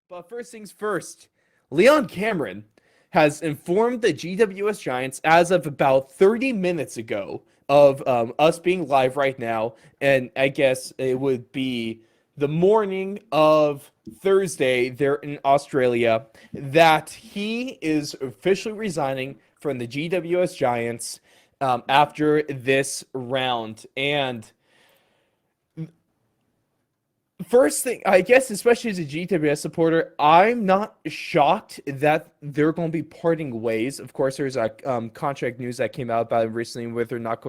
But first things first, Leon Cameron has informed the GWS Giants as of about 30 minutes ago of us being live right now. And I guess it would be the morning of Thursday there in Australia that he is officially resigning from the GWS Giants after this round. And first thing, I guess, especially as a GWS supporter, I'm not shocked that they're going to be parting ways. Of course, there's a contract news that came out about it recently, where they're not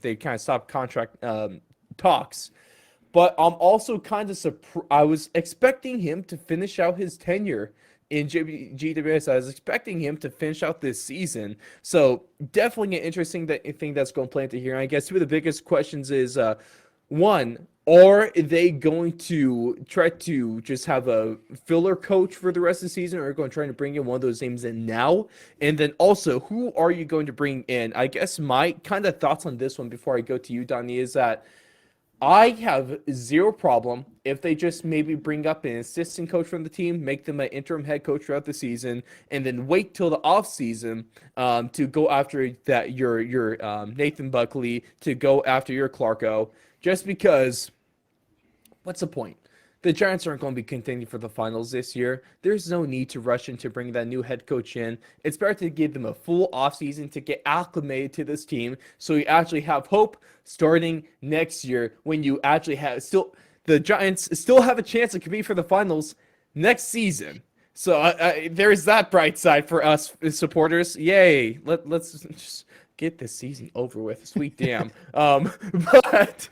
they kind of stopped contract talks. But I'm also kind of surprised. I was expecting him to finish out his tenure in GWS. I was expecting him to finish out this season. So definitely an interesting thing that's going to play into here. And I guess two of the biggest questions is one, are they going to try to just have a filler coach for the rest of the season, or are going to try to bring in one of those names in now? And then also, who are you going to bring in? I guess my kind of thoughts on this one before I go to you, Donnie, is that I have zero problem if they just maybe bring up an assistant coach from the team, make them an interim head coach throughout the season, and then wait till the off season to go after that your Nathan Buckley, to go after your Clarko, just because what's the point? The Giants aren't going to be contending for the finals this year. There's no need to rush into bringing that new head coach in. It's better to give them a full offseason to get acclimated to this team, so you actually have hope starting next year, when you actually have the Giants still have a chance to compete for the finals next season. So there's that bright side for us supporters. Yay! Let's just get this season over with. Sweet damn. But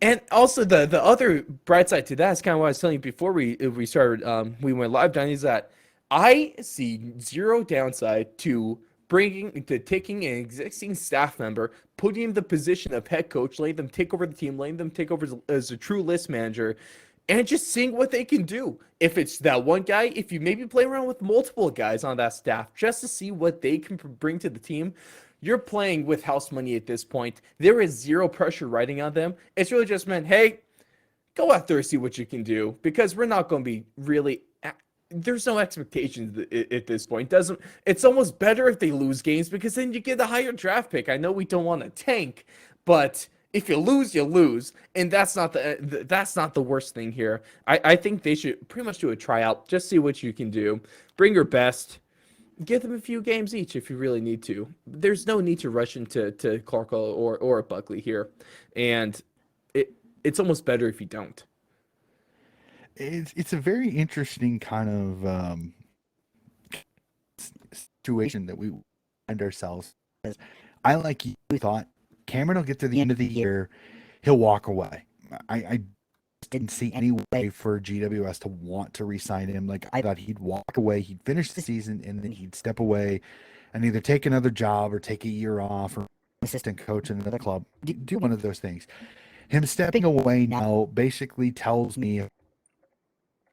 and also the other bright side to that is kind of what I was telling you before we started we went live, Donnie, is that I see zero downside to taking an existing staff member, putting him in the position of head coach, letting them take over the team, letting them take over as a true list manager, and just seeing what they can do. If it's that one guy, if you maybe play around with multiple guys on that staff just to see what they can bring to the team, you're playing with house money at this point. There is zero pressure riding on them. It's really just meant, hey, go out there and see what you can do, because we're not going to be really. There's no expectations at this point. It's almost better if they lose games, because then you get a higher draft pick. I know we don't want to tank, but if you lose, you lose, and that's not the worst thing here. I think they should pretty much do a tryout, just see what you can do, bring your best. Give them a few games each if you really need to. There's no need to rush into Clarko or Buckley here, and it's almost better if you don't. It's a very interesting kind of situation that we find ourselves. I, like you, thought Cameron will get to the end of the year, he'll walk away. I didn't see any way for GWS to want to re-sign him. Like, I thought he'd walk away, he'd finish the season, and then he'd step away and either take another job or take a year off, or assistant coach in another club. Do one of those things. Him stepping away now basically tells me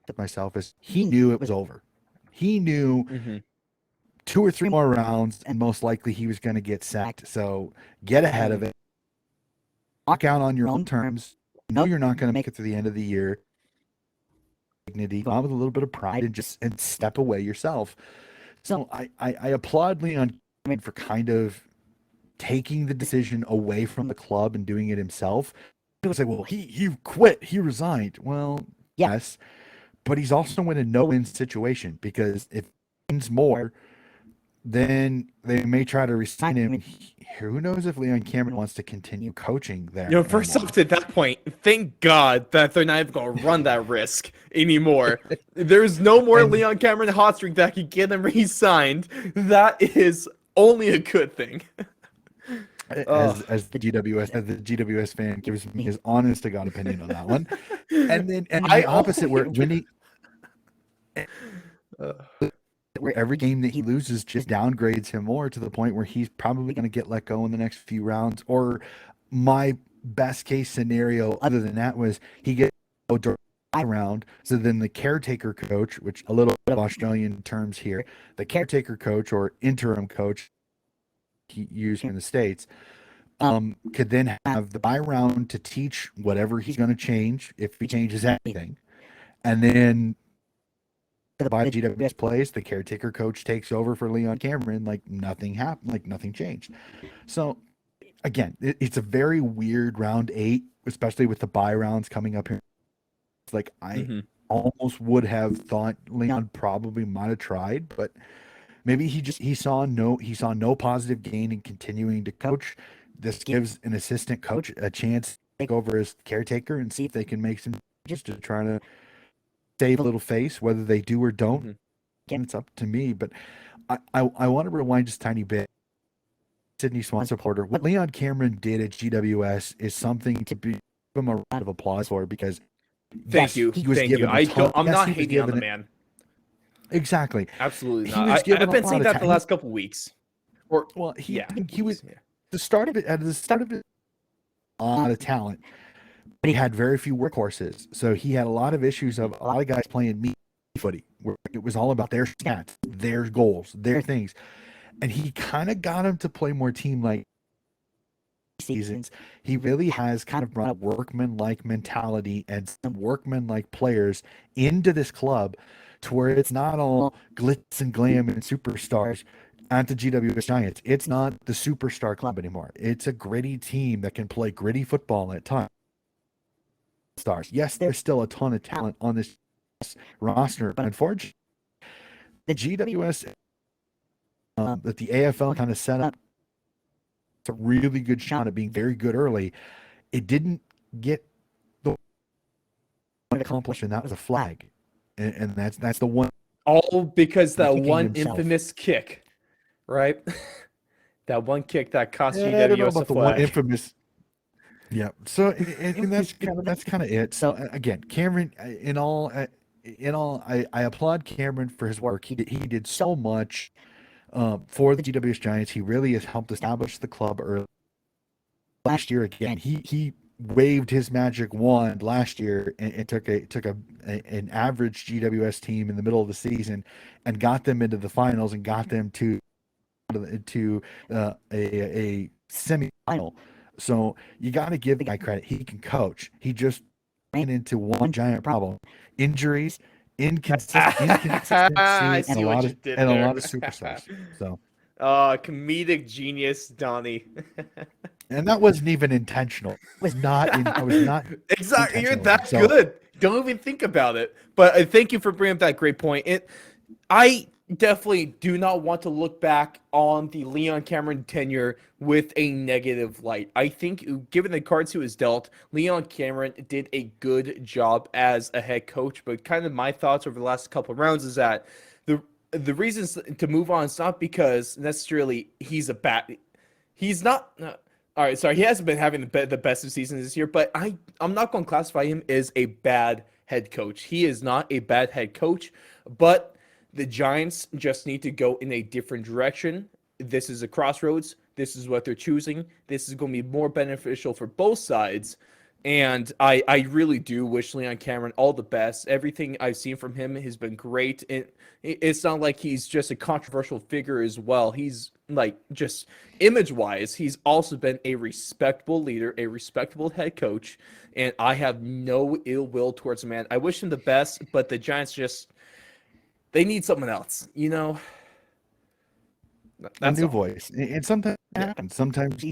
to myself is he knew it was over. He knew Mm-hmm. 2 or 3 more rounds, and most likely he was going to get sacked. So get ahead of it. Walk out on your own terms. Know you're not going to make it to the end of the year. Dignity, go out with a little bit of pride, and step away yourself. So I applaud Leon for kind of taking the decision away from the club and doing it himself. People say, well, he quit, he resigned. Well, yes, but he's also in a no-win situation, because if he wins more, then they may try to resign him. Who knows if Leon Cameron wants to continue coaching there? First off, at that point, thank God that they're not even going to run that risk anymore. There's no more Leon Cameron hot streak that can get him re-signed. That is only a good thing. As the GWS fan gives me his honest to God opinion on that one, and the opposite, where where every game that he loses just downgrades him more, to the point where he's probably going to get let go in the next few rounds. Or my best case scenario, other than that, was he gets round. So then the caretaker coach, which a little bit of Australian terms here, the caretaker coach or interim coach he used in the States, could then have the bye round to teach whatever he's going to change, if he changes anything. And then the GWS plays, the caretaker coach takes over for Leon Cameron, like nothing happened, like nothing changed. So again, it's a very weird round 8, especially with the bye rounds coming up here. It's like I Hmm. almost would have thought Leon probably might have tried, but maybe he saw no positive gain in continuing to coach. This gives an assistant coach a chance to take over as caretaker and see if they can make some changes to try to save a little face. Whether they do or don't, Hmm. again, it's up to me. But I want to rewind just a tiny bit. Sydney Swan supporter, what Leon Cameron did at GWS is something to be give him a round of applause for, because Thank yes, you, he was thank you. given a ton. I'm Yes, not he was hating on the given it man. exactly. Absolutely He not. was given I've a been lot saying of that the time. last couple weeks. Or Well, yeah, he was weeks. Yeah. the start of it at the start of it a lot of talent, but he had very few workhorses. So he had a lot of issues of a lot of guys playing meat footy, where it was all about their stats, their goals, their things, and he kind of got him to play more team like seasons. He really has kind of brought a workman-like mentality and some workman-like players into this club, to where it's not all glitz and glam and superstars at the GWS Giants. It's not the superstar club anymore. It's a gritty team that can play gritty football at times. Stars. Yes, there's still a ton of talent on this roster, but unfortunately, the GWS that the AFL kind of set up, it's a really good shot at being very good early. It didn't get the one accomplished, and that was a flag, and that's the one All because that kicking one himself. infamous kick, right? That one kick that cost I don't know GWS a about the one flag. infamous. Yeah. So and that's kind of it. So again, Cameron, I applaud Cameron for his work. He did so much for the GWS Giants. He really has helped establish the club early. Last year again, he waved his magic wand last year, and an average GWS team in the middle of the season and got them into the finals and got them to a semifinal. So you got to give the guy credit. He can coach. He just ran into one giant problem: injuries, I inconsistency, and a see what lot you of did and a there. lot of superstars. So, Comedic genius, Donnie. and that wasn't even intentional. It was not in. I was not Exactly. You're intentionally. that So, good. Don't even think about it. But thank you for bringing up that great point. I definitely do not want to look back on the Leon Cameron tenure with a negative light. I think, given the cards he was dealt, Leon Cameron did a good job as a head coach. But kind of my thoughts over the last couple of rounds is that the reasons to move on is not because necessarily he's not. All right, sorry, he hasn't been having the best of seasons this year, but I'm not going to classify him as a bad head coach. He is not a bad head coach, but the Giants just need to go in a different direction. This is a crossroads. This is what they're choosing. This is going to be more beneficial for both sides. And I really do wish Leon Cameron all the best. Everything I've seen from him has been great. It's not like he's just a controversial figure as well. He's like just image wise, he's also been a respectable leader, a respectable head coach, and I have no ill will towards the man. I wish him the best, but the Giants just they need someone else. a That's new all. voice, and sometimes it Yeah. happens. Sometimes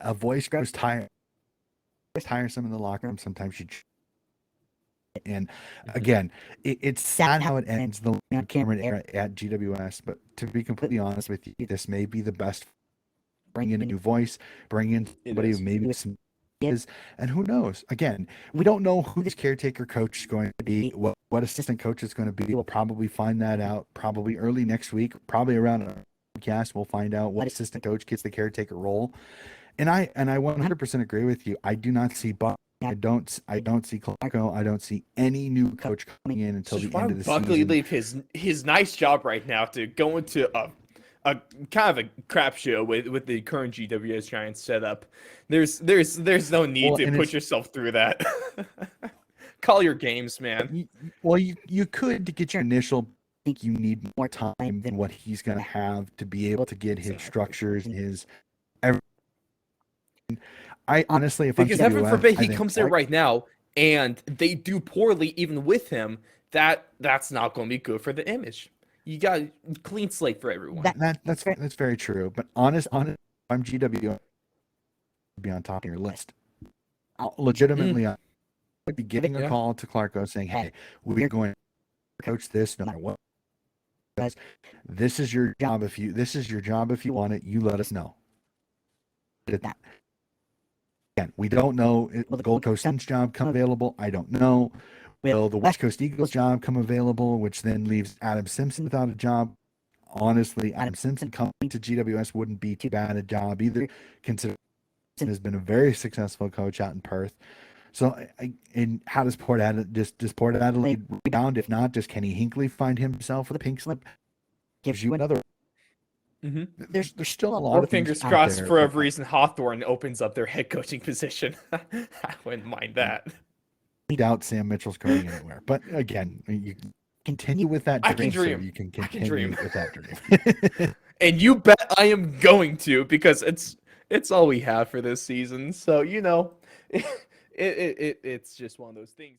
a voice grows tiresome in the locker room. Sometimes you And Mhm. again, it's sad how it ends, the Leon Cameron era at GWS. But to be completely honest with you, this may be the best. Bring in a new voice, bring in It somebody who is. maybe with some ideas, and who knows? Again, we don't know who this caretaker coach is going to be, what assistant coach is going to be. We'll probably find that out probably early next week, probably around a podcast. We'll find out what assistant coach gets the caretaker role. And I 100% agree with you. I do not see Buck. I don't see Clarko. I don't see any new coach coming in It's until just the why end of would the Buckley season. leave his nice job right now to go into a kind of a crap show with the current GWS Giants setup. There's no need Well, to and put it's yourself through that. Call your games, man. well, you could to get your initial. I think you need more time than what he's going to have to be able to get his Exactly. structures and his. every- I honestly, if I'm Because heaven CWS, forbid I he think comes there right now and they do poorly even with him, that's not going to be good for the image. You got clean slate for everyone. That's very true. But honest, I'm GW be on top of your list. Legitimately, I would be giving a call to Clarko saying, "Hey, we're going to coach this no matter what. Guys, this is your job. If you want it, you let us know." At that. Again, we don't know. Will the Gold Coast Suns job come available? I don't know. Will the West Coast Eagles job come available, which then leaves Adam Simpson without a job? Honestly, Adam Simpson coming to GWS wouldn't be too bad a job either, considering has been a very successful coach out in Perth. So, and how does Port Adelaide does Port Adelaide rebound? If not, does Kenny Hinkley find himself with a pink slip? Gives you another. Mm-hmm. There's still a lot of fingers things crossed out for there, a reason Hawthorne opens up their head coaching position. I wouldn't mind that. I doubt Sam Mitchell's going anywhere. But again, you continue with that dream. I can dream. So you can I can continue dream. with that dream. And you bet I am going to, because it's all we have for this season. So, it's just one of those things.